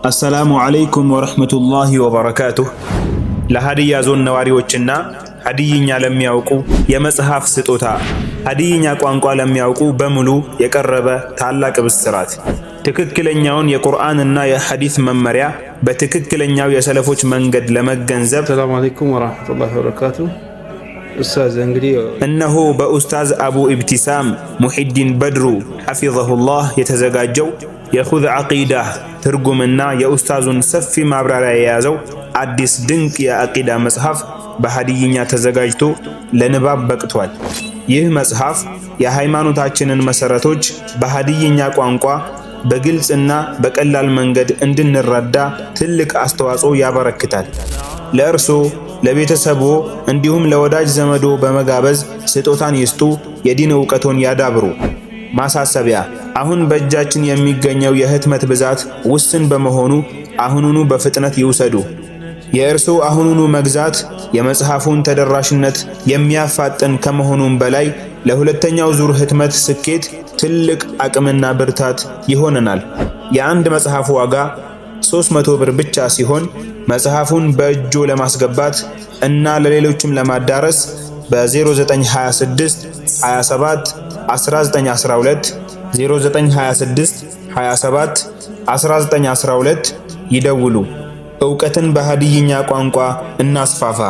አሰላሙ አለይኩም ወረህመቱላሂ ወበረካቱሁ። ለሀዲያ ዞን ነዋሪዎችና ሀዲይኛ ለሚያውቁ የመጽሐፍ ስጦታ ሀዲይኛ ቋንቋ ለሚያውቁ በሙሉ የቀረበ ታላቅ ብስራት። ትክክለኛውን የቁርአንና የሐዲስ መመሪያ በትክክለኛው የሰለፎች መንገድ ለመገንዘብ ሰላም አለይኩም ወራህመቱላሂ ወበረካቱሁ። ኡስታዝ እንግዲህ እነሆ በኡስታዝ አቡ ኢብቲሳም ሙሂዲን በድሩ ሐፊዘሁላህ የተዘጋጀው የኹዝ ዐቂዳህ ትርጉምና የኡስታዙን ሰፊ ማብራሪያ የያዘው አዲስ ድንቅ የዐቂዳ መጽሐፍ በሀዲይኛ ተዘጋጅቶ ለንባብ በቅቷል። ይህ መጽሐፍ የሃይማኖታችንን መሰረቶች በሀዲይኛ ቋንቋ በግልጽና በቀላል መንገድ እንድንረዳ ትልቅ አስተዋጽኦ ያበረክታል። ለእርሶ፣ ለቤተሰቦ እንዲሁም ለወዳጅ ዘመዶ በመጋበዝ ስጦታን ይስጡ፣ የዲን ዕውቀቶን ያዳብሩ። ማሳሰቢያ፣ አሁን በእጃችን የሚገኘው የህትመት ብዛት ውስን በመሆኑ አሁኑኑ በፍጥነት ይውሰዱ። የእርሶ አሁኑኑ መግዛት የመጽሐፉን ተደራሽነት የሚያፋጥን ከመሆኑም በላይ ለሁለተኛው ዙር ህትመት ስኬት ትልቅ አቅምና ብርታት ይሆነናል። የአንድ መጽሐፍ ዋጋ 300 ብር ብቻ ሲሆን መጽሐፉን በእጆ ለማስገባት እና ለሌሎችም ለማዳረስ በ0926 27 1912 0926 27 1912 ይደውሉ። ዕውቀትን በሀዲይኛ ቋንቋ እናስፋፋ።